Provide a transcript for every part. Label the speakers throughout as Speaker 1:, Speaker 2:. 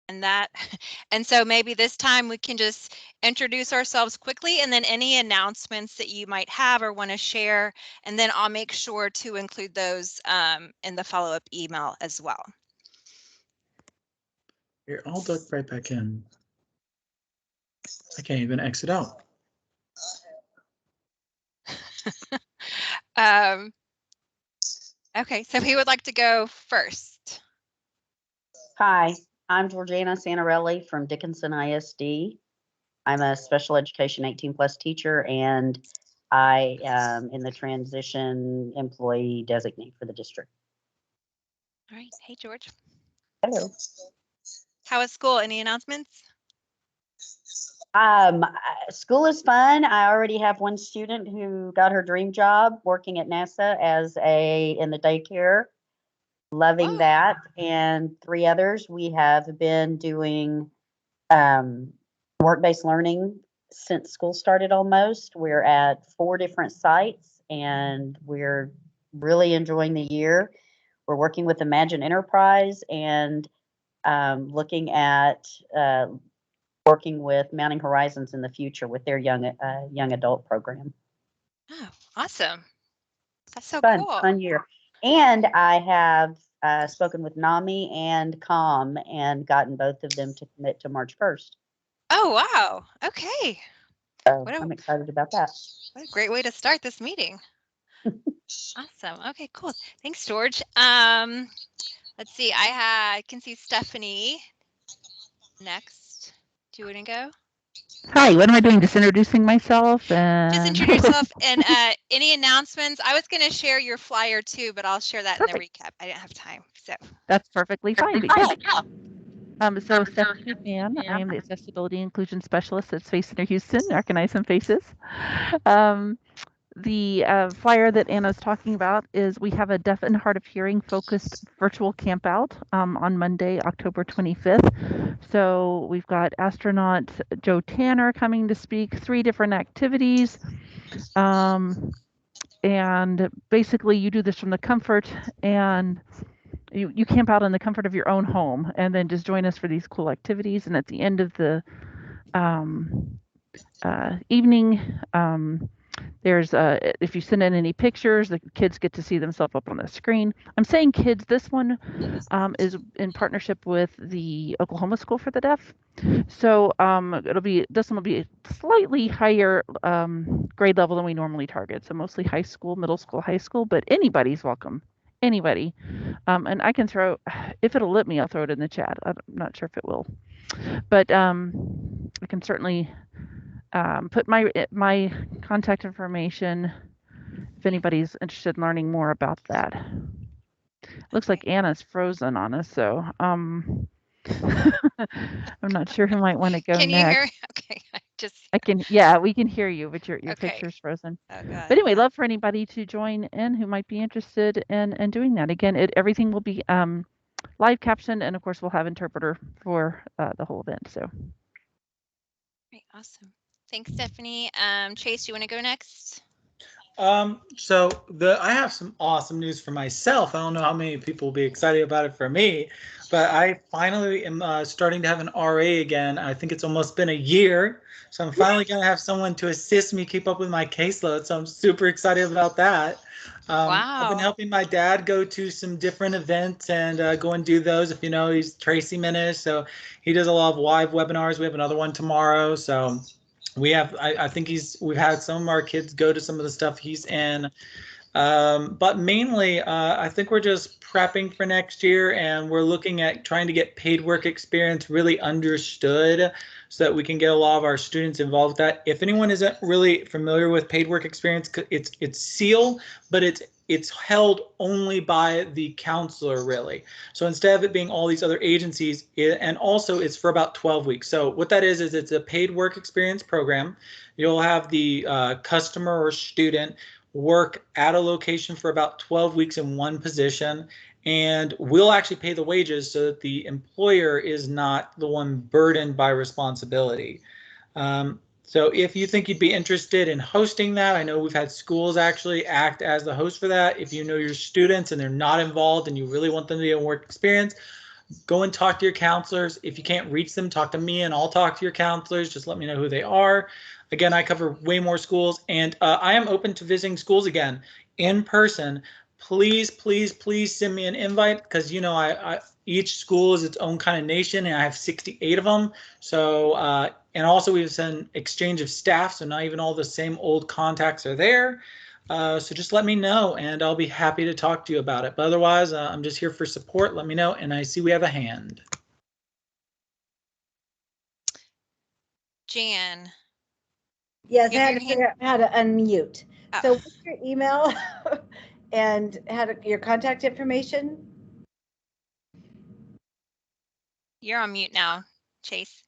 Speaker 1: And that, and so maybe this time we can just introduce ourselves quickly, and then any announcements that you might have or want to share, and then I'll make sure to include those in the follow-up email as well.
Speaker 2: Here, I'll duck right back in. I can't even exit out.
Speaker 1: Okay, so who would like to go first?
Speaker 3: Hi, I'm Georgiana Santarelli from Dickinson ISD. I'm a special education 18 plus teacher, and I am in the transition employee designate for the district.
Speaker 1: All right. Hey, George.
Speaker 3: Hello.
Speaker 1: How was school? Any announcements?
Speaker 3: School is fun. I already have one student who got her dream job working at NASA as in the daycare. Loving that. And 3 others. We have been doing work-based learning since school started almost. We're at 4 different sites and we're really enjoying the year. We're working with Imagine Enterprise and looking at working with Mounting Horizons in the future with their young adult program.
Speaker 1: Oh, awesome. That's so
Speaker 3: Fun,
Speaker 1: cool.
Speaker 3: fun year. And I have spoken with NAMI and COM and gotten both of them to commit to March 1st.
Speaker 1: Oh, wow. Okay.
Speaker 3: So I'm excited about that.
Speaker 1: What a great way to start this meeting. Awesome. Okay, cool. Thanks, George. Let's see. I can see Stephanie next. Do you want to go?
Speaker 4: Hi, what am I doing? Just introducing myself and
Speaker 1: Just introduce yourself and any announcements. I was going to share your flyer too, but I'll share that in the recap. I didn't have time, so
Speaker 4: that's perfectly fine. So Stephanie McMahon, I am the Accessibility Inclusion Specialist at Space Center Houston, Recognize Some Faces. The flyer that Anna's talking about is we have a deaf and hard of hearing focused virtual camp out on Monday, October 25th. So we've got astronaut Joe Tanner coming to speak, 3 different activities. And basically you do this from the comfort and you camp out in the comfort of your own home and then just join us for these cool activities. And at the end of the evening, there's if you send in any pictures, the kids get to see themselves up on the screen. I'm saying kids, this one is in partnership with the Oklahoma School for the Deaf. So this one will be a slightly higher grade level than we normally target. So mostly high school, middle school, high school, but anybody's welcome. Anybody. And I can throw, if it'll let me, I'll throw it in the chat. I'm not sure if it will. But I can certainly put my contact information if anybody's interested in learning more about that. Looks like Anna's frozen on us, so I'm not sure who might want to go next.
Speaker 1: Can you hear me? Okay,
Speaker 4: I can. Yeah, we can hear you, but your picture's frozen.
Speaker 1: Oh, God.
Speaker 4: But anyway, love for anybody to join in who might be interested in doing that. Again, everything will be live captioned, and of course we'll have interpreter for the whole event. So.
Speaker 1: Great, awesome. Thanks, Stephanie. Chase, you want to go next?
Speaker 2: So I have some awesome news for myself. I don't know how many people will be excited about it for me, but I finally am starting to have an RA again. I think it's almost been a year, so I'm finally going to have someone to assist me keep up with my caseload. So I'm super excited about that.
Speaker 1: Wow.
Speaker 2: I've been helping my dad go to some different events and go and do those. If you know, he's Tracy Menace, so he does a lot of live webinars. We have another one tomorrow, so we have I think we've had some of our kids go to some of the stuff he's in, but mainly I think we're just prepping for next year, and we're looking at trying to get paid work experience really understood so that we can get a lot of our students involved with that. If anyone isn't really familiar with paid work experience, it's SEAL, but it's held only by the counselor, really. So instead of it being all these other agencies, and also it's for about 12 weeks. So what that is it's a paid work experience program. You'll have the customer or student work at a location for about 12 weeks in one position, and we'll actually pay the wages so that the employer is not the one burdened by responsibility. So if you think you'd be interested in hosting that, I know we've had schools actually act as the host for that. If you know your students and they're not involved and you really want them to be a work experience, go and talk to your counselors. If you can't reach them, talk to me and I'll talk to your counselors. Just let me know who they are. Again, I cover way more schools, and I am open to visiting schools again in person. Please, please, please send me an invite, because you know I each school is its own kind of nation, and I have 68 of them. So and also we've done exchange of staff, so not even all the same old contacts are there. So just let me know, and I'll be happy to talk to you about it. But otherwise, I'm just here for support. Let me know, and I see we have a hand.
Speaker 1: Jan.
Speaker 5: Yes,
Speaker 1: You
Speaker 5: I
Speaker 1: have
Speaker 5: had
Speaker 1: your
Speaker 5: to
Speaker 1: hand-
Speaker 5: figure out how to unmute.
Speaker 1: Oh.
Speaker 5: So what's your email and your contact information?
Speaker 1: You're on mute now, Chase.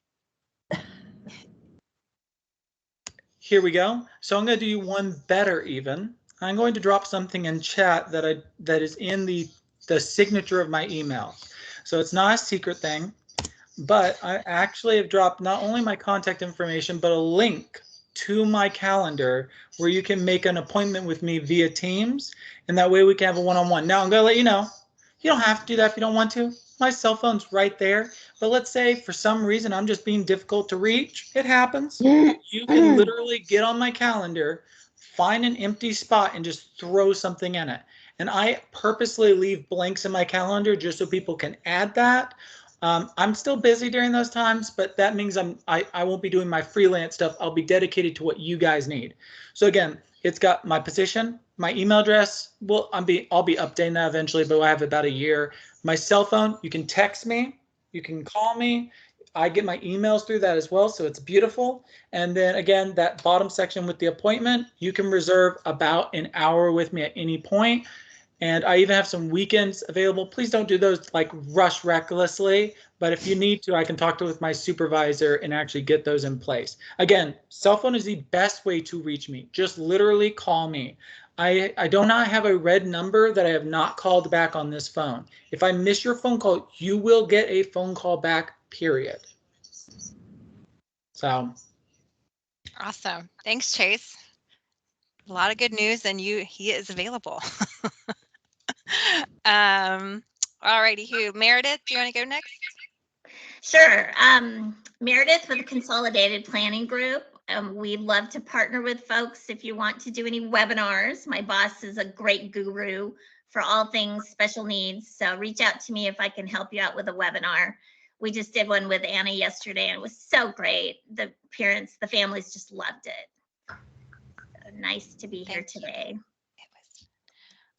Speaker 2: Here we go. So I'm going to do one better even. I'm going to drop something in chat that is in the signature of my email. So it's not a secret thing, but I actually have dropped not only my contact information, but a link to my calendar where you can make an appointment with me via Teams, and that way we can have a one-on-one. Now I'm going to let you know, you don't have to do that if you don't want to. My cell phone's right there. But let's say for some reason I'm just being difficult to reach. It happens. You can literally get on my calendar, find an empty spot, and just throw something in it. And I purposely leave blanks in my calendar just so people can add that. I'm still busy during those times, but that means I won't be doing my freelance stuff. I'll be dedicated to what you guys need. So again, it's got my position, my email address. Well, I'll be updating that eventually, but I have about a year. My cell phone, you can text me, you can call me. I get my emails through that as well, so it's beautiful. And then again, that bottom section with the appointment, you can reserve about an hour with me at any point. And I even have some weekends available. Please don't do those like rush recklessly, but if you need to, I can talk with my supervisor and actually get those in place. Again, cell phone is the best way to reach me. Just literally call me. I do not have a red number that I have not called back on this phone. If I miss your phone call, you will get a phone call back, period. So.
Speaker 1: Awesome. Thanks, Chase. A lot of good news, and he is available. All righty, Hugh. Meredith, do you want to go next?
Speaker 6: Sure. Meredith with the Consolidated Planning Group. We'd love to partner with folks if you want to do any webinars. My boss is a great guru for all things special needs. So reach out to me if I can help you out with a webinar. We just did one with Anna yesterday and it was so great. The parents, the families just loved it. So nice to be here today.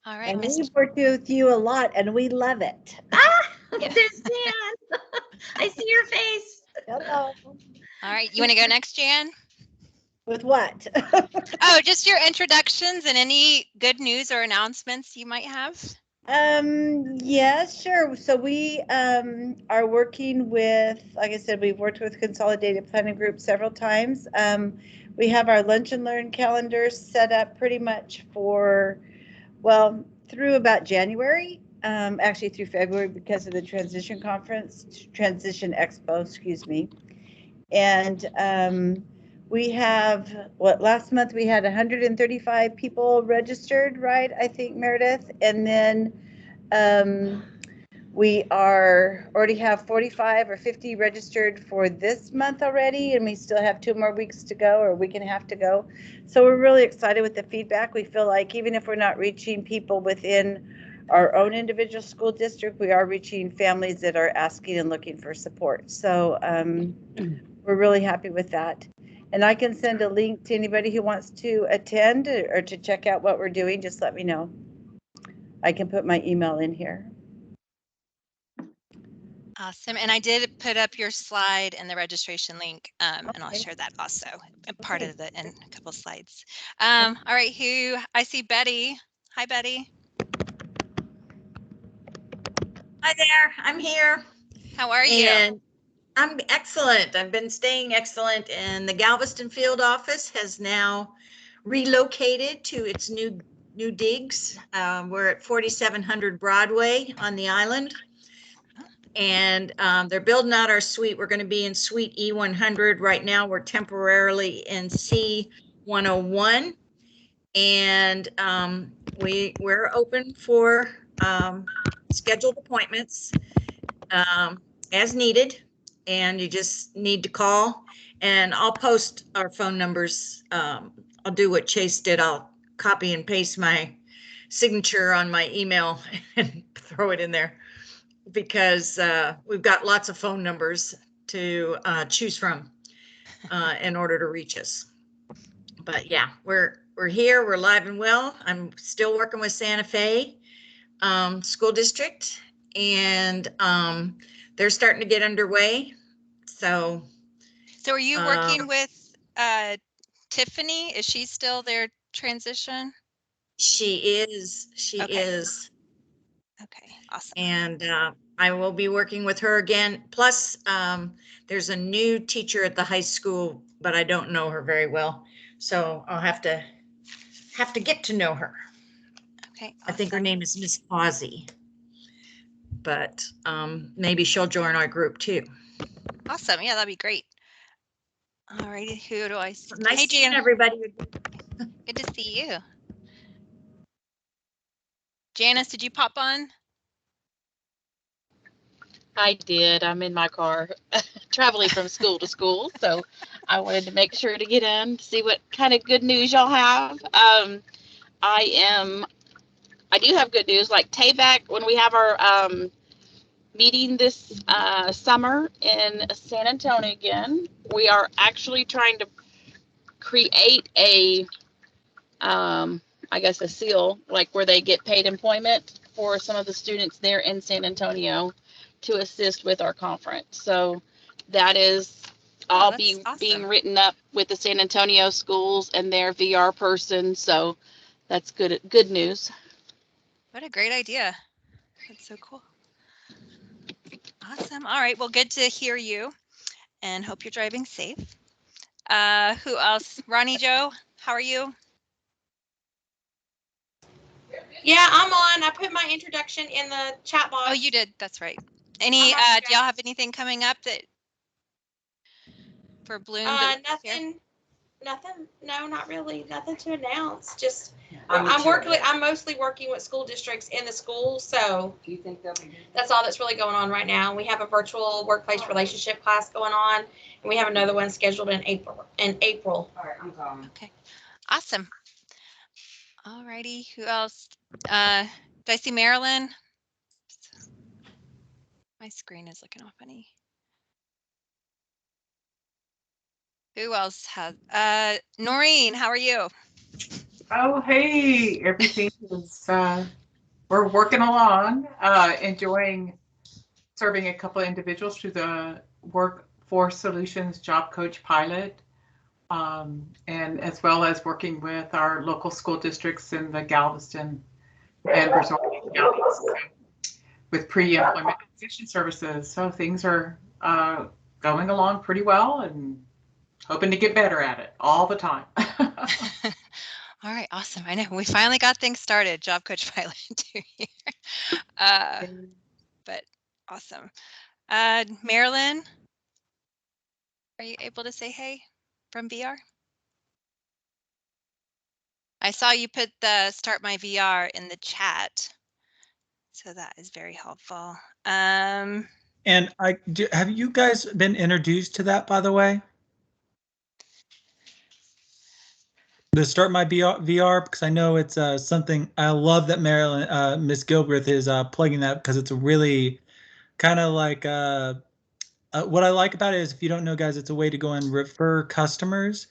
Speaker 1: All right,
Speaker 5: And
Speaker 1: Mr.
Speaker 5: we've worked with you a lot and we love it.
Speaker 6: There's Dan. I see your face.
Speaker 5: Hello.
Speaker 1: All right, you want to go next, Jan?
Speaker 5: With what?
Speaker 1: Oh, just your introductions and any good news or announcements you might have.
Speaker 5: Yeah, sure. So we are working with, like I said, we've worked with Consolidated Planning Group several times. We have our Lunch and Learn calendar set up pretty much for, well, through about January, actually through February because of the Transition Expo, excuse me. And we have, last month we had 135 people registered, right? I think, Meredith. And then we already have 45 or 50 registered for this month already, and we still have 2 more weeks to go, or a week and a half to go. So we're really excited with the feedback. We feel like even if we're not reaching people within our own individual school district, we are reaching families that are asking and looking for support. So we're really happy with that. And I can send a link to anybody who wants to attend or to check out what we're doing. Just let me know. I can put my email in here.
Speaker 1: Awesome. And I did put up your slide and the registration link, and I'll share that also, part of the in a couple slides. All right, Hugh, I see Betty. Hi, Betty.
Speaker 7: Hi there, I'm here.
Speaker 1: How are you?
Speaker 7: And I'm excellent. I've been staying excellent, and the Galveston field office has now relocated to its new digs. We're at 4700 Broadway on the island, and they're building out our suite. We're going to be in suite E100. Right now we're temporarily in C101, and we're open for scheduled appointments. as needed, and you just need to call, and I'll post our phone numbers. I'll do what Chase did. I'll copy and paste my signature on my email and throw it in there, because we've got lots of phone numbers to choose from in order to reach us. But yeah, we're here, we're live and well. I'm still working with Santa Fe School District, and they're starting to get underway. So
Speaker 1: are you working with Tiffany? Is she still their transition?
Speaker 7: she is.
Speaker 1: Okay, awesome.
Speaker 7: And I will be working with her again. Plus, there's a new teacher at the high school, but I don't know her very well, so I'll have to get to know her.
Speaker 1: Okay,
Speaker 7: I think her
Speaker 1: awesome.
Speaker 7: name is Miss Fozzie, but maybe she'll join our group too.
Speaker 1: Awesome. Yeah, that'd be great. All righty, who do I see?
Speaker 7: Nice
Speaker 1: Hey,
Speaker 7: seeing
Speaker 1: Jan.
Speaker 7: everybody.
Speaker 1: Good to see you. Janice, did you pop on?
Speaker 8: I did. I'm in my car traveling from school to school. So I wanted to make sure to get in, see what kind of good news y'all have. I do have good news. Like TABAC, when we have our meeting this summer in San Antonio again, we are actually trying to create a, I guess, a seal, like where they get paid employment for some of the students there in San Antonio to assist with our conference. So that is all
Speaker 1: That's awesome.
Speaker 8: being written up with the San Antonio schools and their VR person. So that's good news.
Speaker 1: What a great idea. That's so cool. Awesome. All right. Well, good to hear you, and hope you're driving safe. Who else? Ronnie Joe, how are you?
Speaker 9: Yeah, I'm on. I put my introduction in the chat box.
Speaker 1: Oh, you did. That's right. Any, do y'all have anything coming up that for Bloom?
Speaker 9: Nothing. No, not really. Nothing to announce. Just I'm mostly working with school districts in the schools. So do you think that's all that's really going on right now? We have a virtual workplace relationship class going on, and we have another one scheduled in April.
Speaker 10: All right, I'm calling.
Speaker 1: Okay. Awesome. All righty. Who else? Did I see Marilyn? My screen is looking all funny. Who else has? Noreen, how are you?
Speaker 10: Oh, hey, everything is, we're working along, enjoying serving a couple of individuals through the Workforce Solutions Job Coach Pilot, and as well as working with our local school districts in the Galveston and Brazoria counties with pre-employment transition services. So things are going along pretty well, and hoping to get better at it all the time.
Speaker 1: All right, awesome. I know we finally got things started. Job Coach Pilot 2 here. But awesome. Marilyn, are you able to say hey from VR? I saw you put the Start My VR in the chat, so that is very helpful.
Speaker 2: And have you guys been introduced to that, by the way? The Start My VR, because I know it's something I love that Marilyn, Miss Gilbreth is plugging that, because it's a really kind of like what I like about it is, if you don't know, guys, it's a way to go and refer customers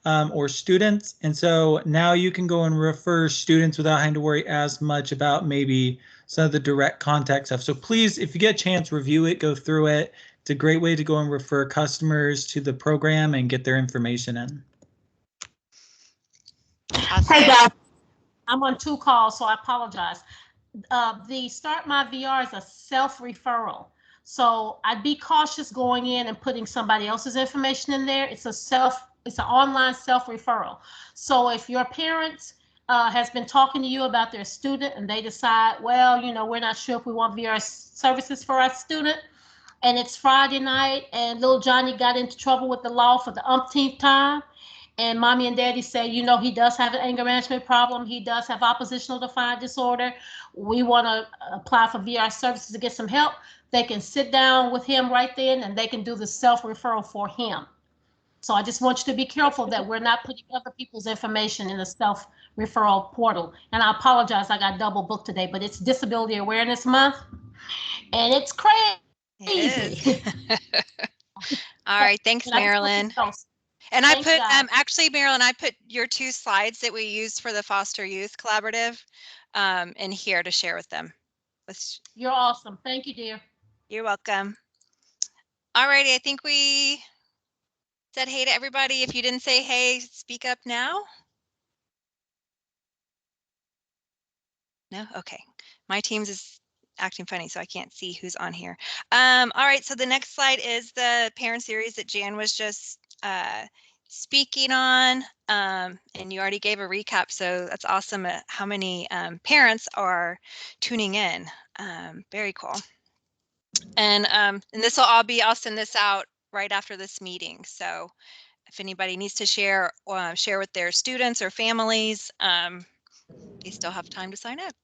Speaker 2: or students. And so now you can go and refer students without having to worry as much about maybe some of the direct contact stuff. So please, if you get a chance, review it, go through it. It's a great way to go and refer customers to the program and get their information in.
Speaker 11: Hey guys, I'm on 2 calls, so I apologize. The Start My VR is a self-referral. So I'd be cautious going in and putting somebody else's information in there. It's an online self-referral. So if your parent has been talking to you about their student and they decide, well, you know, we're not sure if we want VR services for our student, and it's Friday night and little Johnny got into trouble with the law for the umpteenth time, and mommy and daddy say, you know, he does have an anger management problem. He does have oppositional defiant disorder. We want to apply for VR services to get some help. they can sit down with him right then and they can do the self-referral for him. So I just want you to be careful that we're not putting other people's information in the self-referral portal. And I apologize, I got double booked today, but it's Disability Awareness Month and it's crazy.
Speaker 1: It is. All right, thanks, Marilyn. And I put, actually, Marilyn, I put your 2 slides that we used for the Foster Youth Collaborative in here to share with them.
Speaker 11: You're awesome. Thank you, dear.
Speaker 1: You're welcome. All righty, I think we said hey to everybody. If you didn't say hey, speak up now. No? Okay. My Teams is acting funny, so I can't see who's on here. All right, so the next slide is the parent series that Jan was just speaking on, and you already gave a recap, so that's awesome how many parents are tuning in. Very cool. And this will all be, I'll send this out right after this meeting, so if anybody needs to share with their students or families, they still have time to sign up.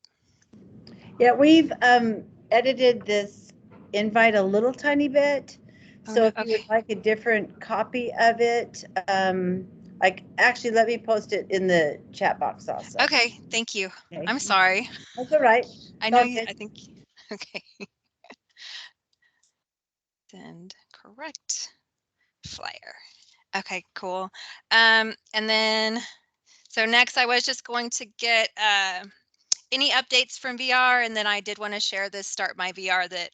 Speaker 5: Yeah, we've edited this invite a little tiny bit. So if you would like a different copy of it, actually let me post it in the chat box also.
Speaker 1: Okay, thank you. Okay. I'm sorry.
Speaker 5: That's all right.
Speaker 1: I know you, I think, okay. Send correct flyer. Okay, cool. And then, so next I was just going to get any updates from VR, and then I did want to share this Start My VR that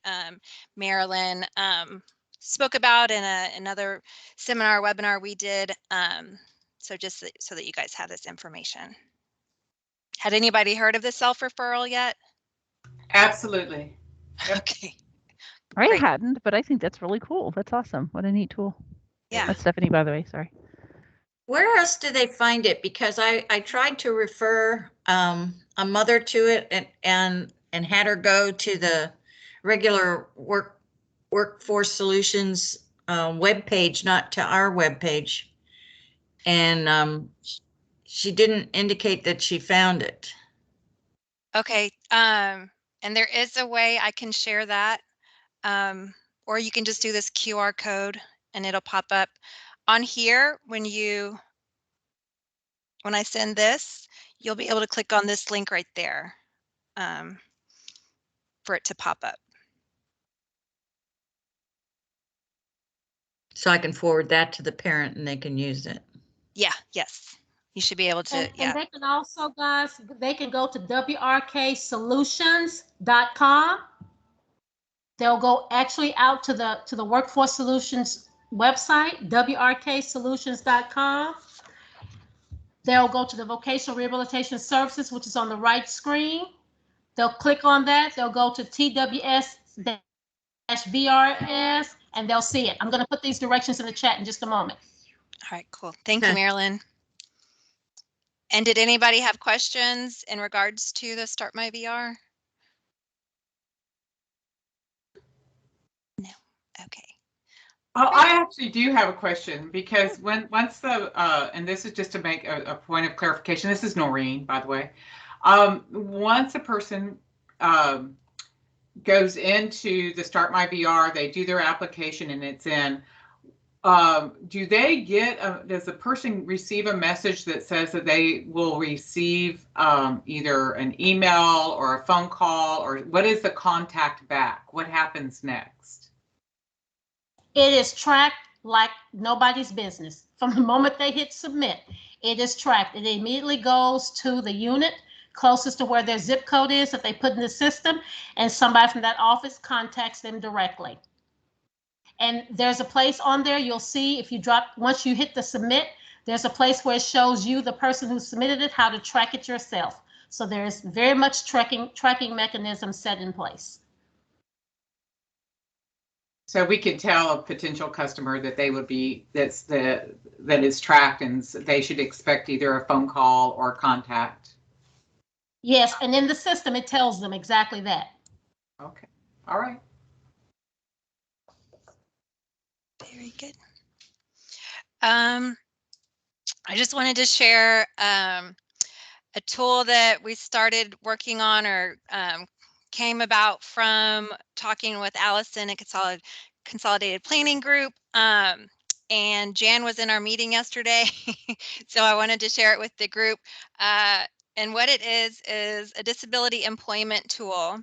Speaker 1: Marilyn spoke about in another seminar webinar we did. So just so that you guys have this information. Had anybody heard of the self-referral yet?
Speaker 10: Absolutely.
Speaker 1: Yep. Okay.
Speaker 4: I hadn't, but I think that's really cool. That's awesome. What a neat tool.
Speaker 1: Yeah.
Speaker 4: That's Stephanie, by the way. Sorry.
Speaker 7: Where else do they find it? Because I tried to refer a mother to it and had her go to the regular Workforce Solutions webpage, not to our webpage. And she didn't indicate that she found it.
Speaker 1: Okay. And there is a way I can share that. Or you can just do this QR code and it'll pop up on here. When I send this, you'll be able to click on this link right there for it to pop up.
Speaker 7: So I can forward that to the parent and they can use it.
Speaker 1: Yeah, yes. You should be able to,
Speaker 11: and they can also, guys, they can go to WRKsolutions.com. They'll go actually out to the Workforce Solutions website, WRKsolutions.com. They'll go to the Vocational Rehabilitation Services, which is on the right screen. They'll click on that. They'll go to TWS-VRS, and they'll see it. I'm going to put these directions in the chat in just a moment.
Speaker 1: All right, cool. Thank you, Marilyn. And did anybody have questions in regards to the Start My VR? No. Okay.
Speaker 10: Oh, I actually do have a question, because once the and this is just to make a point of clarification. This is Noreen, by the way. Once a person goes into the Start My VR, they do their application and it's in. Do they get does the person receive a message that says that they will receive either an email or a phone call, or what is the contact back? What happens next?
Speaker 11: It is tracked like nobody's business. From the moment they hit submit, it is tracked. It immediately goes to the unit closest to where their zip code is that they put in the system, and somebody from that office contacts them directly. And there's a place on there you'll see, if you once you hit the submit, there's a place where it shows you, the person who submitted it, how to track it yourself. So there's very much tracking mechanisms set in place.
Speaker 10: So we can tell a potential customer that they would be, that is tracked, and they should expect either a phone call or contact.
Speaker 11: Yes, and in the system, it tells them exactly that.
Speaker 10: Okay, all right.
Speaker 1: Very good. I just wanted to share a tool that we started working on, or came about from talking with Allison at Consolidated Planning Group. And Jan was in our meeting yesterday, so I wanted to share it with the group. And what it is a disability employment tool.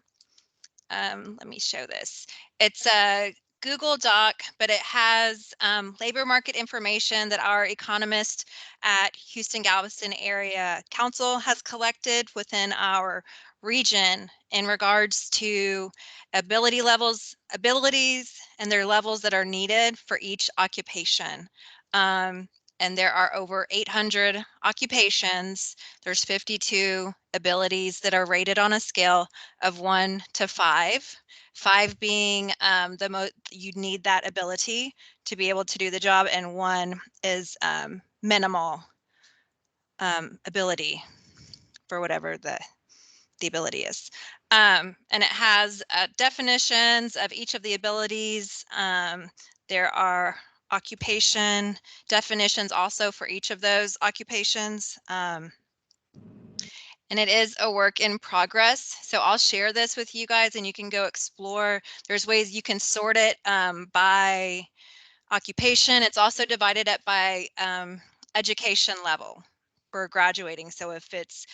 Speaker 1: Let me show this. It's a Google Doc, but it has labor market information that our economist at Houston Galveston Area Council has collected within our region in regards to abilities, and their levels that are needed for each occupation. And there are over 800 occupations. There's 52 abilities that are rated on a scale of 1 to 5. 5 being the most you need that ability to be able to do the job, and 1 is minimal ability for whatever the ability is. And it has definitions of each of the abilities. There are occupation definitions also for each of those occupations. And it is a work in progress. So I'll share this with you guys and you can go explore. There's ways you can sort it by occupation. It's also divided up by education level for graduating. So if it's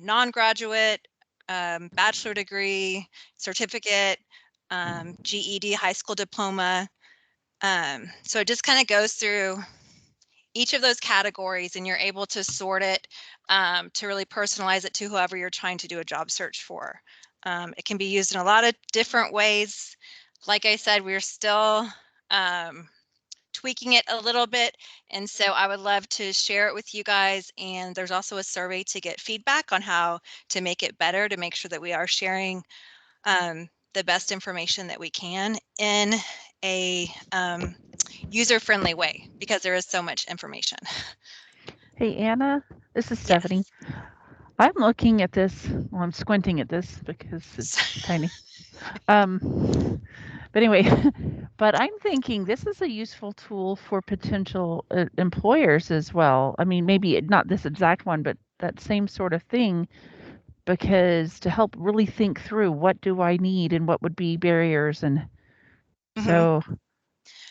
Speaker 1: non-graduate, bachelor degree, certificate, GED, high school diploma. So it just kind of goes through each of those categories and you're able to sort it to really personalize it to whoever you're trying to do a job search for. It can be used in a lot of different ways. Like I said, we're still tweaking it a little bit. And so I would love to share it with you guys. And there's also a survey to get feedback on how to make it better, to make sure that we are sharing the best information that we can in a user-friendly way, because there is so much information.
Speaker 4: Hey, Anna, this is Stephanie.
Speaker 1: Yes.
Speaker 4: I'm looking at this, well, I'm squinting at this because it's tiny. But anyway, but I'm thinking this is a useful tool for potential employers as well. I mean, maybe not this exact one, but that same sort of thing, because to help really think through what do I need and what would be barriers. And so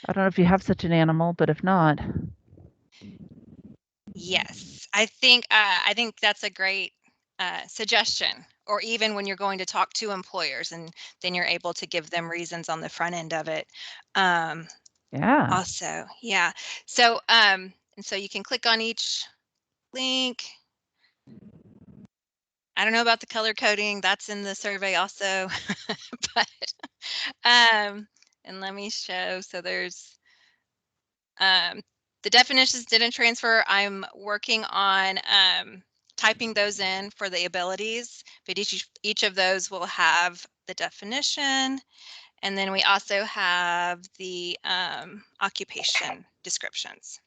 Speaker 4: I don't know if you have such an animal, but if not.
Speaker 1: Yes, I think that's a great suggestion. Or even when you're going to talk to employers, and then you're able to give them reasons on the front end of it.
Speaker 4: Yeah.
Speaker 1: Also, yeah. So and so you can click on each link. I don't know about the color coding. That's in the survey also. But and let me show. So there's the definitions didn't transfer. I'm working on typing those in for the abilities, but each of those will have the definition. And then we also have the occupation descriptions.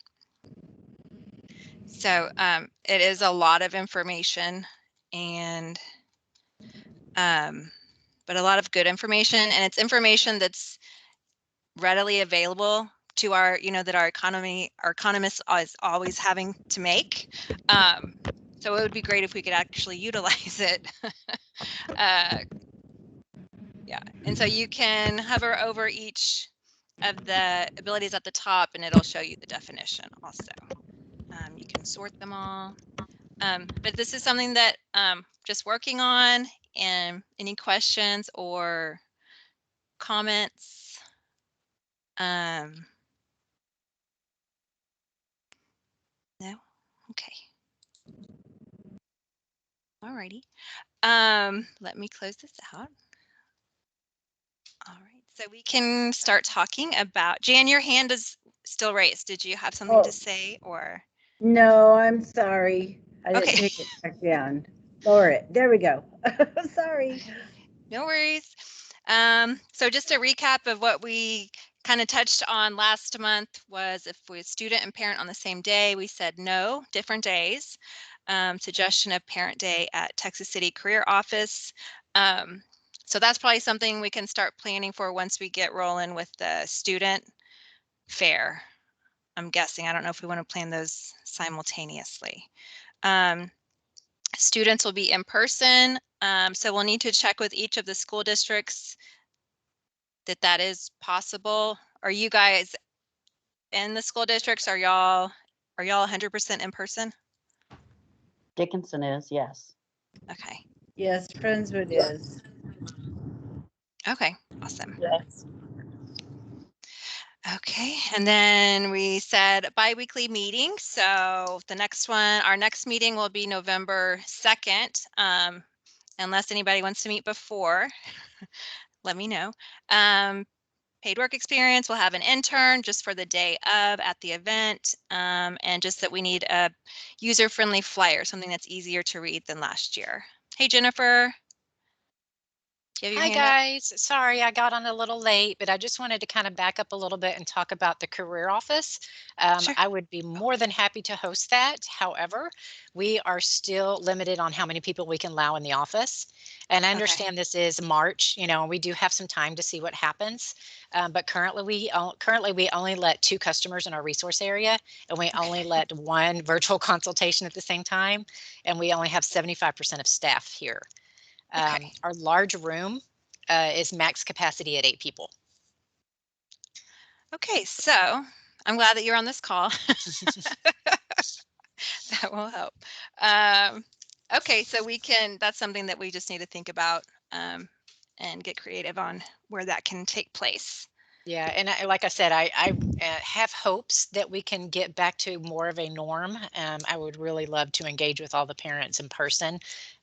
Speaker 1: So it is a lot of information, and but a lot of good information, and it's information that's readily available to our, that our economists is always having to make. So it would be great if we could actually utilize it. Yeah, and so you can hover over each of the abilities at the top and it'll show you the definition also. You can sort them all. But this is something that just working on, and any questions or comments? No? Okay. Alrighty. Let me close this out. All right, so we can start talking about, Jan, your hand is still raised. Did you have something to say, or?
Speaker 5: No, I'm sorry. I didn't
Speaker 1: Okay.
Speaker 5: take it back down. Lower it. There we go. Sorry.
Speaker 1: No worries. So just a recap of what we kind of touched on last month was, if we student and parent on the same day, we said no, different days. Suggestion of parent day at Texas City Career Office. So that's probably something we can start planning for once we get rolling with the student fair. I'm guessing. I don't know if we want to plan those simultaneously. Students will be in person. So we'll need to check with each of the school districts that is possible. Are you guys in the school districts? Are y'all 100% in person?
Speaker 3: Dickinson is, yes.
Speaker 1: Okay.
Speaker 5: Yes, Friendswood is.
Speaker 1: Okay. Awesome.
Speaker 3: Yes.
Speaker 1: Okay, and then we said bi-weekly meeting. So the next one, our next meeting will be November 2nd. Unless anybody wants to meet before, let me know. Paid work experience, we'll have an intern just for the day of at the event. And just that we need a user-friendly flyer, something that's easier to read than last year. Hey, Jennifer. Do you have your
Speaker 12: Hi
Speaker 1: hand up?
Speaker 12: guys, sorry I got on a little late, but I just wanted to kind of back up a little bit and talk about the career office.
Speaker 1: Sure.
Speaker 12: I would be more than happy to host that. However, we are still limited on how many people we can allow in the office. And I
Speaker 1: Okay.
Speaker 12: understand this is March, you know, and we do have some time to see what happens. But currently we only let 2 customers in our resource area, and we only let 1 virtual consultation at the same time, and we only have 75% of staff here.
Speaker 1: Okay.
Speaker 12: Our large room is max capacity at 8 people.
Speaker 1: Okay, so I'm glad that you're on this call. That will help. Okay, so that's something that we just need to think about and get creative on where that can take place.
Speaker 12: Yeah, and like I said, I have hopes that we can get back to more of a norm. I would really love to engage with all the parents in person.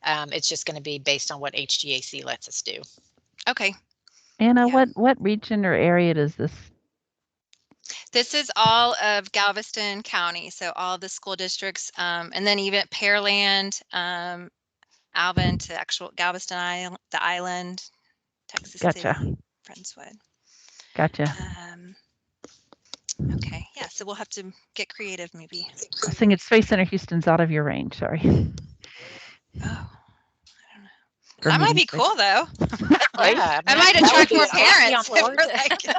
Speaker 12: It's just going to be based on what HGAC lets us do.
Speaker 1: Okay.
Speaker 4: Anna,
Speaker 1: Yeah.
Speaker 4: what region or area does this?
Speaker 1: This is all of Galveston County, so all the school districts, and then even Pearland, Alvin to actual Galveston Island, the island, Texas
Speaker 4: Gotcha.
Speaker 1: City, Friendswood.
Speaker 4: Gotcha.
Speaker 1: Okay, yeah, so we'll have to get creative maybe.
Speaker 4: I was thinking Space Center Houston's out of your range, sorry.
Speaker 1: Oh, I don't know. That might be cool though.
Speaker 4: Right?
Speaker 12: Yeah,
Speaker 1: I might attract more parents.
Speaker 12: That would be on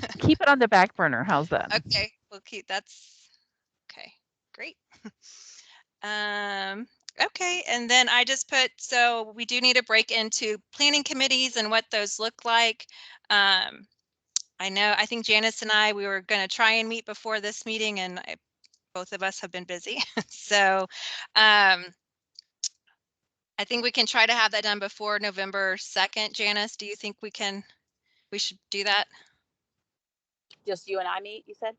Speaker 1: Like,
Speaker 4: keep it on the back burner. How's that?
Speaker 1: okay, we'll keep that's okay. Great. Okay, and then I just put, so we do need to break into planning committees and what those look like. I think Janice and I, we were going to try and meet before this meeting, and both of us have been busy. So I think we can try to have that done before November 2nd. Janice, do you think we should do that?
Speaker 13: Just you and I meet, you said?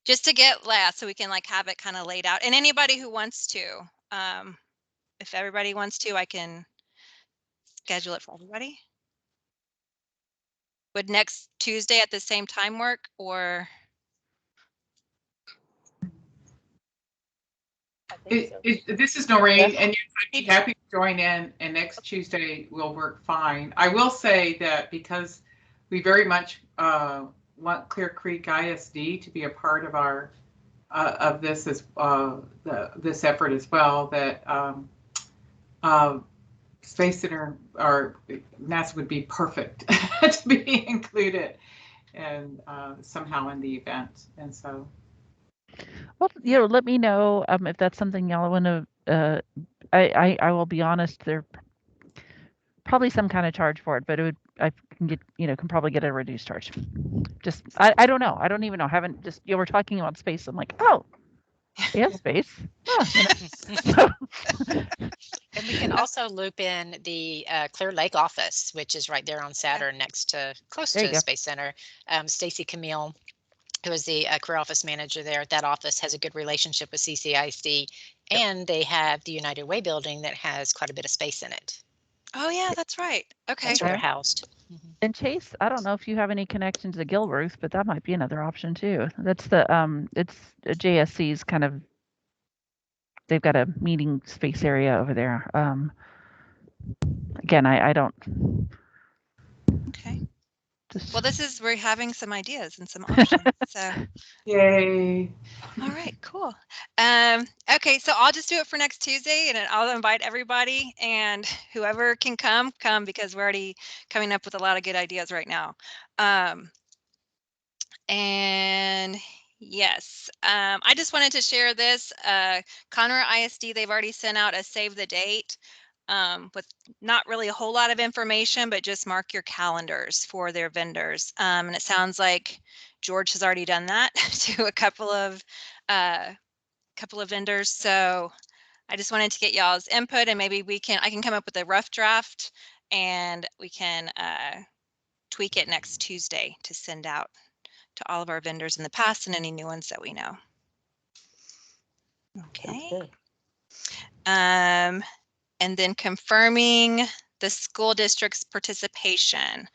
Speaker 1: Just to get last, so we can like have it kind of laid out. And anybody who wants to, if everybody wants to, I can schedule it for everybody. Would next Tuesday at the same time work, or?
Speaker 10: This is Noreen, and yes, I'd be happy to join in, and next Tuesday will work fine. I will say that because we very much want Clear Creek ISD to be a part of our of this this effort as well, that Space Center or NASA would be perfect to be included and somehow in the event, and so.
Speaker 4: Well, let me know if that's something y'all want to. I will be honest, there probably some kind of charge for it, but I can get can probably get a reduced charge. Just I don't know. I don't even know. Haven't just we're talking about space. I'm like, oh, yeah, space. Oh,
Speaker 12: And we can also loop in the Clear Lake office, which is right there on Saturn, close to Space Center. Stacy Camille, who is the career office manager there at that office, has a good relationship with CCISD, and they have the United Way building that has quite a bit of space in it.
Speaker 1: Oh yeah, that's right. Okay.
Speaker 12: That's where they're housed.
Speaker 4: And Chase, I don't know if you have any connections to Gilruth, but that might be another option too. That's the it's JSC's kind of. They've got a meeting space area over there. Again, I don't.
Speaker 1: Okay. Well, we're having some ideas and some options. So.
Speaker 10: Yay.
Speaker 1: All right, cool. Okay, so I'll just do it for next Tuesday, and I'll invite everybody, and whoever can come because we're already coming up with a lot of good ideas right now. And Yes, I just wanted to share this. Conroe ISD, they've already sent out a save the date with not really a whole lot of information, but just mark your calendars for their vendors. And it sounds like George has already done that to a couple of vendors. So I just wanted to get y'all's input, and maybe I can come up with a rough draft and we can tweak it next Tuesday to send out to all of our vendors in the past and any new ones that we know. Okay. And then confirming the school district's participation.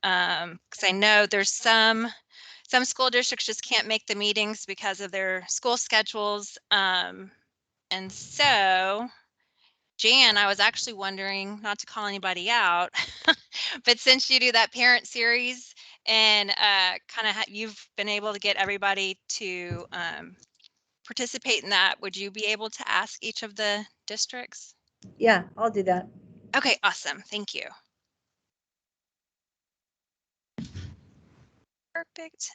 Speaker 1: Because I know there's some school districts just can't make the meetings because of their school schedules. And so, Jan, I was actually wondering, not to call anybody out, but since you do that parent series and kind of you've been able to get everybody to participate in that, would you be able to ask each of the districts?
Speaker 5: Yeah, I'll do that.
Speaker 1: Okay, awesome. Thank you. Perfect.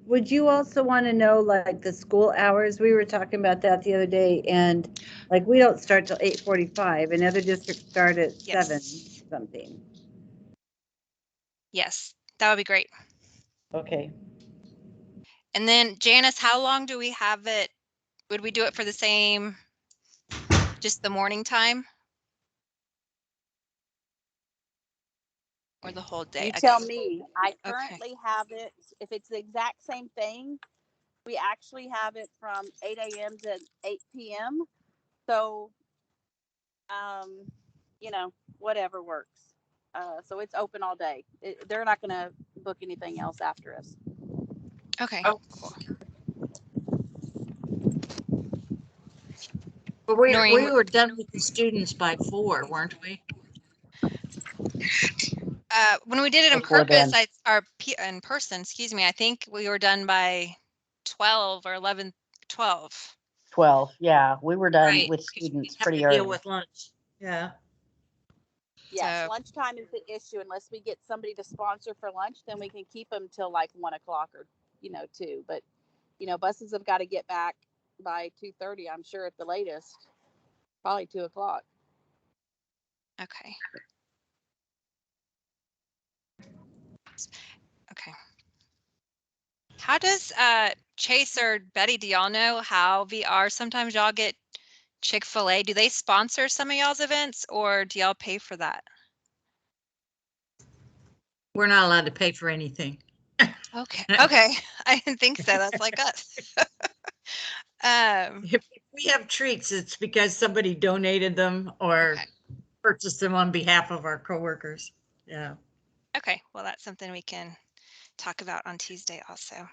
Speaker 5: Would you also want to know like the school hours? We were talking about that the other day, and like we don't start till 8:45, and other districts start at 7 something.
Speaker 1: Yes, that would be great.
Speaker 5: Okay.
Speaker 1: And then Janice, how long do we have it? Would we do it for the same, just the morning time? Or the whole day?
Speaker 13: You tell me. I currently
Speaker 1: Okay.
Speaker 13: have it, if it's the exact same thing, we actually have it from 8 a.m. to 8 p.m. So, you know, whatever works. So it's open all day. They're not going to book anything else after us.
Speaker 1: Okay.
Speaker 10: Oh,
Speaker 1: cool.
Speaker 7: But we
Speaker 1: Noreen,
Speaker 7: were done with the students by 4, weren't we?
Speaker 1: when we did it in
Speaker 3: Before then.
Speaker 1: in person, excuse me, I think we were done by 12 or 11, 12.
Speaker 3: 12, yeah, we were done
Speaker 7: Right,
Speaker 3: with
Speaker 7: 'cause we
Speaker 3: students
Speaker 7: didn't have
Speaker 3: pretty
Speaker 7: to deal
Speaker 3: early.
Speaker 7: with lunch. Yeah.
Speaker 13: Yes,
Speaker 1: So-
Speaker 13: lunchtime is the issue. Unless we get somebody to sponsor for lunch, then we can keep them till like 1 o'clock or, 2. But, buses have got to get back by 2:30, I'm sure at the latest, probably 2 o'clock.
Speaker 1: Okay. Okay. How does Chase or Betty, do y'all know how VR, sometimes y'all get Chick-fil-A, do they sponsor some of y'all's events or do y'all pay for that?
Speaker 7: We're not allowed to pay for anything.
Speaker 1: Okay. Okay. I didn't think so. That's like us.
Speaker 7: If we have treats, it's because somebody donated them or
Speaker 1: Okay.
Speaker 7: purchased them on behalf of our coworkers. Yeah.
Speaker 1: Okay. Well, that's something we can talk about on Tuesday also.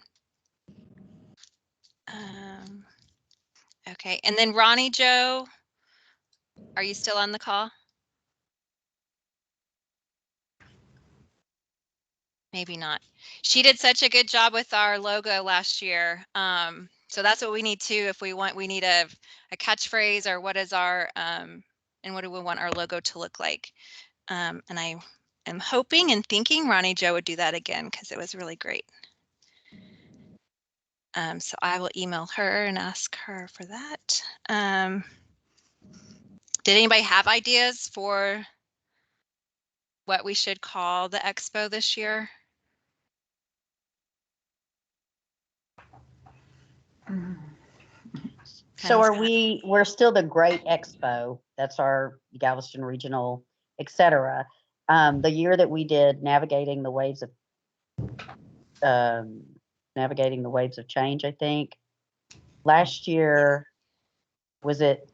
Speaker 1: Okay. And then Ronnie Joe, are you still on the call? Maybe not. She did such a good job with our logo last year. So that's what we need too. If we need a catchphrase or what is our, and what do we want our logo to look like? And I am hoping and thinking Ronnie Joe would do that again because it was really great. So I will email her and ask her for that. Did anybody have ideas for what we should call the expo this year?
Speaker 3: So we're still the Great Expo. That's our Galveston Regional, etc. The year that we did Navigating the Waves of Change, I think. Last year, was it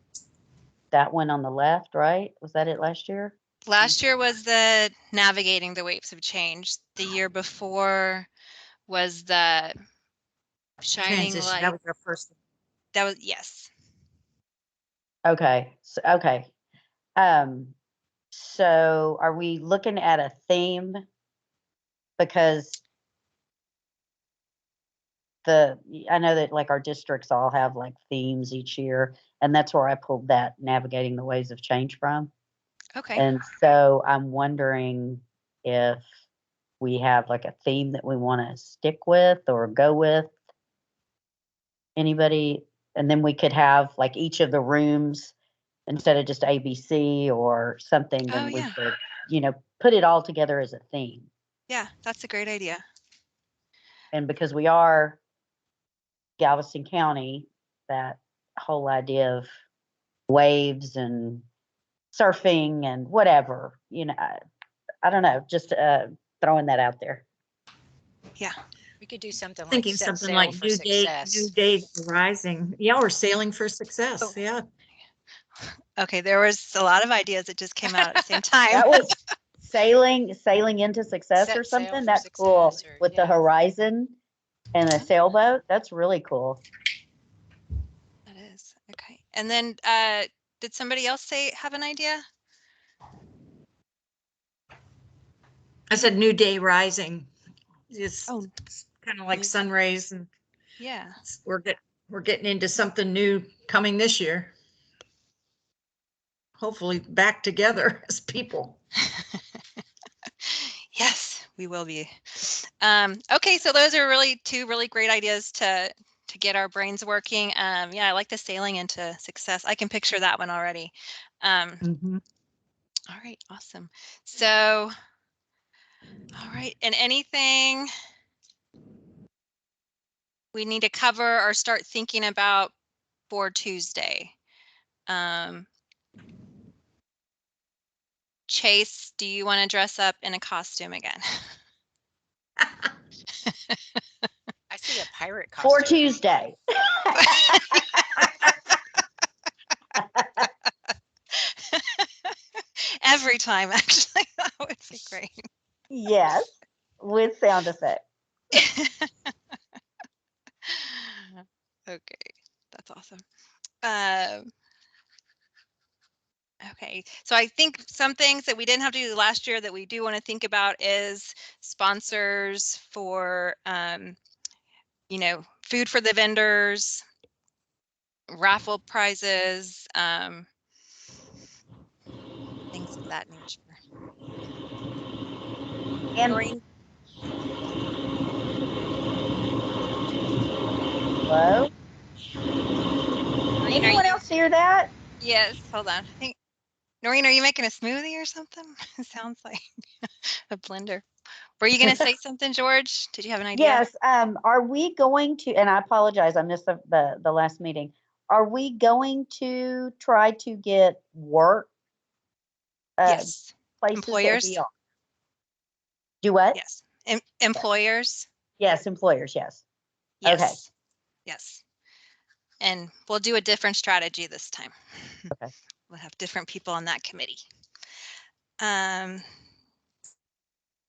Speaker 3: that one on the left, right? Was that it last year?
Speaker 1: Last year was the Navigating the Waves of Change. The year before was the Shining
Speaker 7: Transition.
Speaker 1: Light.
Speaker 7: That was our first.
Speaker 1: That was, yes.
Speaker 3: Okay. So are we looking at a theme? Because I know that like our districts all have like themes each year, and that's where I pulled that Navigating the Waves of Change from.
Speaker 1: Okay.
Speaker 3: And so I'm wondering if we have like a theme that we want to stick with or go with Anybody? And then we could have like each of the rooms instead of just ABC or something, then
Speaker 1: Oh,
Speaker 3: we
Speaker 1: yeah.
Speaker 3: could, put it all together as a theme.
Speaker 1: Yeah, that's a great idea.
Speaker 3: And because we are Galveston County, that whole idea of waves and surfing and whatever, I don't know, just throwing that out there.
Speaker 1: Yeah.
Speaker 12: We could do something like
Speaker 7: Thinking
Speaker 12: set
Speaker 7: something
Speaker 12: sail
Speaker 7: like
Speaker 12: for
Speaker 7: New
Speaker 12: success.
Speaker 7: Day Rising. Yeah, or Sailing for Success.
Speaker 1: Oh.
Speaker 7: Yeah.
Speaker 1: Okay, there was a lot of ideas that just came out at the same time.
Speaker 3: That was sailing into success
Speaker 12: Set
Speaker 3: or
Speaker 12: sail
Speaker 3: something.
Speaker 12: for
Speaker 3: That's cool.
Speaker 12: success, or-
Speaker 3: With the
Speaker 12: yeah.
Speaker 3: horizon and a sailboat. That's really cool.
Speaker 1: That is okay. And then did somebody else have an idea?
Speaker 7: I said New Day Rising. It's
Speaker 1: Oh.
Speaker 7: kind of like sun rays, and
Speaker 1: Yeah.
Speaker 7: we're getting into something new coming this year. Hopefully back together as people.
Speaker 1: Yes, we will be. Okay, so those are really two really great ideas to get our brains working. Yeah, I like the sailing into success. I can picture that one already.
Speaker 7: Mhm.
Speaker 1: All right, awesome. So, all right, and anything we need to cover or start thinking about for Tuesday? Chase, do you want to dress up in a costume again?
Speaker 12: I see a pirate costume.
Speaker 3: For Tuesday.
Speaker 1: Every time, actually, that would be great.
Speaker 3: Yes, with sound effects.
Speaker 1: Okay, that's awesome. Okay, so I think some things that we didn't have to do last year that we do want to think about is sponsors for, food for the vendors, raffle prizes, things of that nature.
Speaker 3: And
Speaker 1: Noreen?
Speaker 3: hello?
Speaker 1: Noreen,
Speaker 3: Anyone else hear that?
Speaker 1: Yes, hold on. I think, Noreen, are you making a smoothie or something? It sounds like a blender. Were you going to say something, George? Did you have an idea?
Speaker 3: Yes. Are we going to, and I apologize, I missed the last meeting. Are we going to try to get work
Speaker 1: Yes.
Speaker 3: places
Speaker 1: Employers?
Speaker 3: that we are? Do what?
Speaker 1: Yes. Employers?
Speaker 3: Yes, employers, yes.
Speaker 1: Yes.
Speaker 3: Okay.
Speaker 1: Yes. And we'll do a different strategy this time.
Speaker 3: Okay.
Speaker 1: We'll have different people on that committee.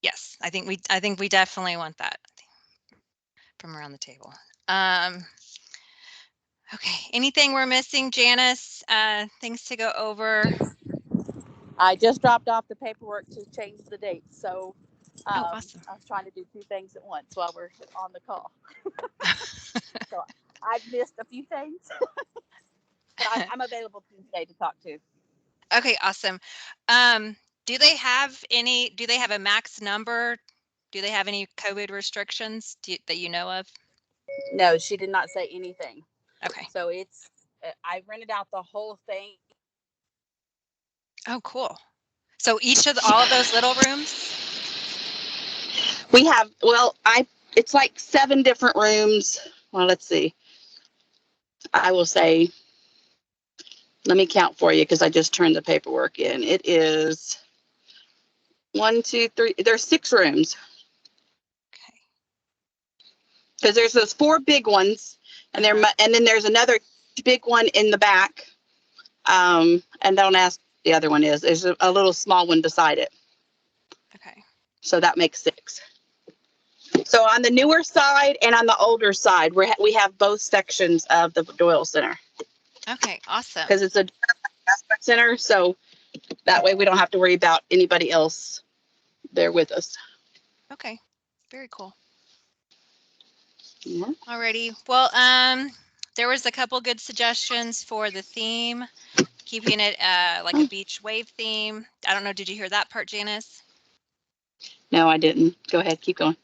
Speaker 1: Yes, I think we definitely want that from around the table. Okay, anything we're missing, Janice? Things to go over?
Speaker 13: I just dropped off the paperwork to change the date, so
Speaker 1: awesome.
Speaker 13: I was trying to do two things at once while we're on the call. So I've missed a few things, but I'm available Tuesday to talk to.
Speaker 1: Okay, awesome. Do they have a max number? Do they have any COVID restrictions that you know of?
Speaker 13: No, she did not say anything.
Speaker 1: Okay.
Speaker 13: So I rented out the whole thing.
Speaker 1: Oh, cool. So all of those little rooms?
Speaker 8: We have, it's like 7 different rooms. Well, let's see. I will say, let me count for you because I just turned the paperwork in. It is 1, 2, 3. There's 6 rooms.
Speaker 1: Okay.
Speaker 8: Because there's those 4 big ones, and then there's another big one in the back. And don't ask the other one is. There's a little small one beside it.
Speaker 1: Okay.
Speaker 8: So that makes 6. So on the newer side and on the older side, we have both sections of the Doyle Center.
Speaker 1: Okay, awesome.
Speaker 8: Because it's a center, so that way we don't have to worry about anybody else there with us.
Speaker 1: Okay, very cool.
Speaker 8: Yeah.
Speaker 1: Alrighty. Well, there was a couple good suggestions for the theme, keeping it like a beach wave theme. I don't know. Did you hear that part, Janice?
Speaker 8: No, I didn't. Go ahead, keep going.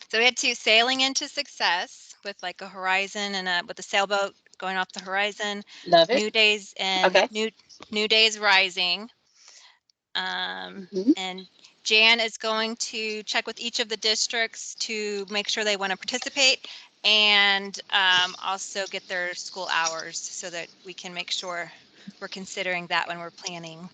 Speaker 1: So we had 2, sailing into success, with like a horizon and with a sailboat going off the horizon.
Speaker 8: Love it.
Speaker 1: New Days and
Speaker 8: Okay.
Speaker 1: New Days Rising.
Speaker 8: Mhm.
Speaker 1: And Jan is going to check with each of the districts to make sure they want to participate and also get their school hours so that we can make sure we're considering that when we're planning.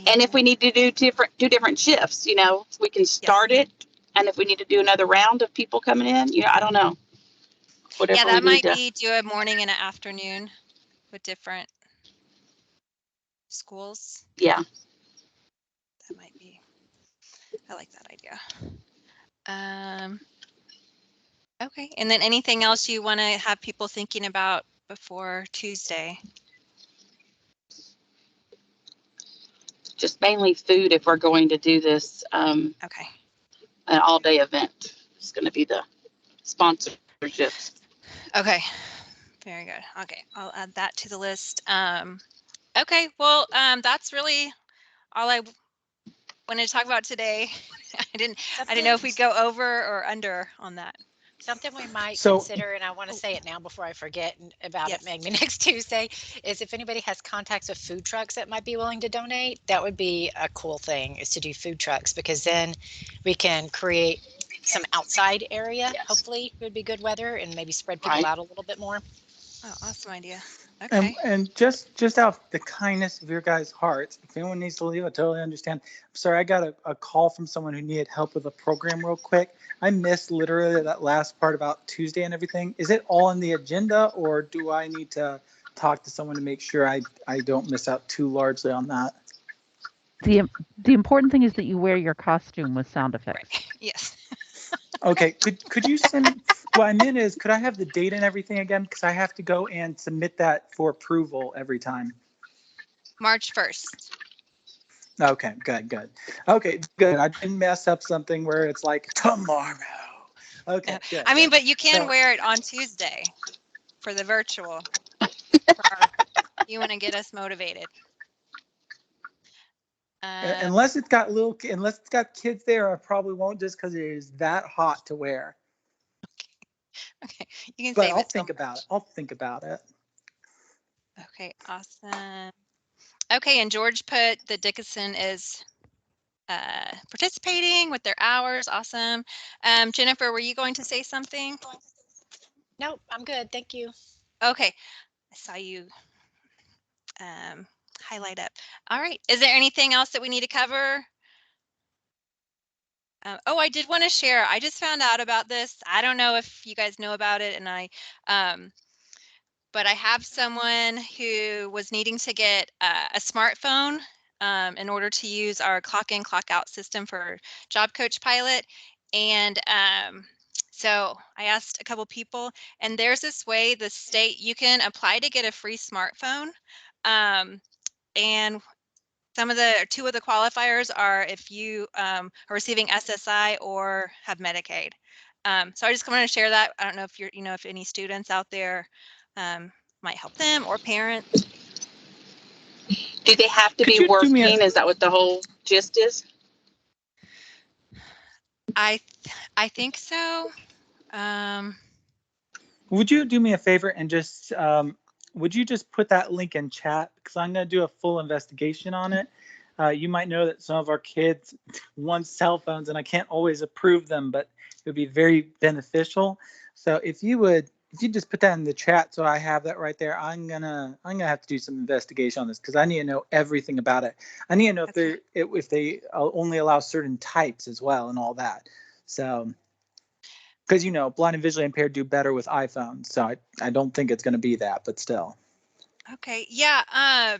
Speaker 8: And if we need to do different shifts, you know, we can start it. And if we need to do another round of people coming in, you know, I don't know. Whatever
Speaker 1: Yeah, that
Speaker 8: we need
Speaker 1: might
Speaker 8: to.
Speaker 1: be do a morning and an afternoon with different schools.
Speaker 8: Yeah.
Speaker 1: That might be. I like that idea. Okay, and then anything else you want to have people thinking about before Tuesday?
Speaker 8: Just mainly food if we're going to do this
Speaker 1: Okay.
Speaker 8: an all-day event. It's going to be the sponsorships.
Speaker 1: Okay, very good. Okay, I'll add that to the list. Okay, well, that's really all I wanted to talk about today. I didn't know if we'd go over or under on that.
Speaker 12: Something we might
Speaker 2: So-
Speaker 12: consider, and I want to say it now before I forget about
Speaker 1: Yes.
Speaker 12: it, maybe next Tuesday, is if anybody has contacts with food trucks that might be willing to donate, that would be a cool thing, is to do food trucks, because then we can create some outside area,
Speaker 8: Yes.
Speaker 12: hopefully would be good weather, and maybe spread people
Speaker 8: Right.
Speaker 12: out a little bit more.
Speaker 1: Oh, awesome idea. Okay.
Speaker 2: And just out of the kindness of your guys' hearts, if anyone needs to leave, I totally understand. I'm sorry, I got a call from someone who needed help with a program real quick. I missed literally that last part about Tuesday and everything. Is it all in the agenda, or do I need to talk to someone to make sure I don't miss out too largely on that?
Speaker 4: The important thing is that you wear your costume with sound effects.
Speaker 1: Yes.
Speaker 2: Okay, could you send, what I meant is, could I have the date and everything again? Because I have to go and submit that for approval every time.
Speaker 1: March 1st.
Speaker 2: Okay, good. Okay, good. I didn't mess up something where it's like tomorrow. Okay, good.
Speaker 1: I mean,
Speaker 2: good.
Speaker 1: but you can
Speaker 2: So-
Speaker 1: wear it on Tuesday for the virtual. You want to get us motivated.
Speaker 2: Unless it's got kids there, I probably won't, just because it is that hot to wear.
Speaker 1: Okay, you can
Speaker 2: But
Speaker 1: save
Speaker 2: I'll
Speaker 1: it till
Speaker 2: think about it. I'll think about it.
Speaker 1: Okay, awesome. Okay, and George put that Dickinson is participating with their hours. Awesome. Jennifer, were you going to say something?
Speaker 12: Nope, I'm good. Thank you.
Speaker 1: Okay, I saw you highlight up. All right, is there anything else that we need to cover? Oh, I did want to share. I just found out about this. I don't know if you guys know about it, and but I have someone who was needing to get a smartphone in order to use our clock in, clock out system for Job Coach Pilot. And so I asked a couple people, and there's this way the state, you can apply to get a free smartphone. And two of the qualifiers are if you are receiving SSI or have Medicaid. So I just wanted to share that. I don't know if if any students out there might help them or parents.
Speaker 8: Do they have to be working? Is that what the whole gist is?
Speaker 1: I think so.
Speaker 2: Would you do me a favor and just would you just put that link in chat, because I'm going to do a full investigation on it. You might know that some of our kids want cell phones, and I can't always approve them, but it would be very beneficial. So if you just put that in the chat, so I have that right there, I'm gonna have to do some investigation on this, because I need to know everything about it. I need to know if they only allow certain types as well and all that. So. Because, blind and visually impaired do better with iPhones. So I don't think it's going to be that, but still.
Speaker 1: Okay. Yeah. I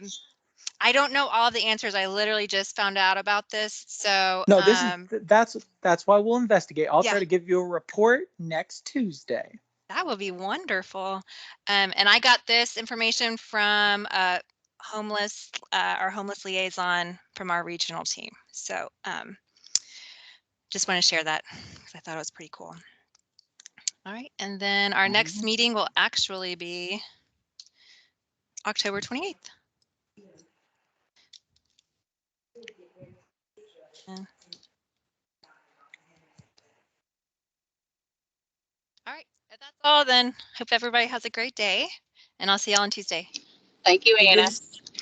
Speaker 1: don't know all the answers. I literally just found out about this. So
Speaker 2: no, that's why we'll investigate. I'll try to give you a report next Tuesday.
Speaker 1: That would be wonderful. And I got this information from our homeless liaison from our regional team. So just want to share that because I thought it was pretty cool. All right, and then our next meeting will actually be October 28th. Well, then, hope everybody has a great day, and I'll see y'all on Tuesday.
Speaker 8: Thank you, Anna.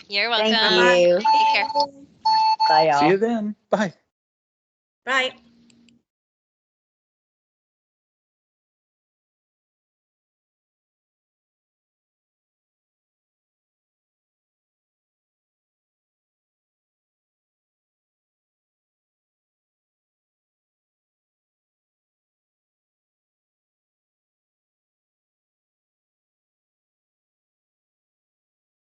Speaker 1: You're welcome.
Speaker 3: Thank you.
Speaker 1: Take care.
Speaker 3: Bye, y'all.
Speaker 2: See you then. Bye.
Speaker 7: Bye.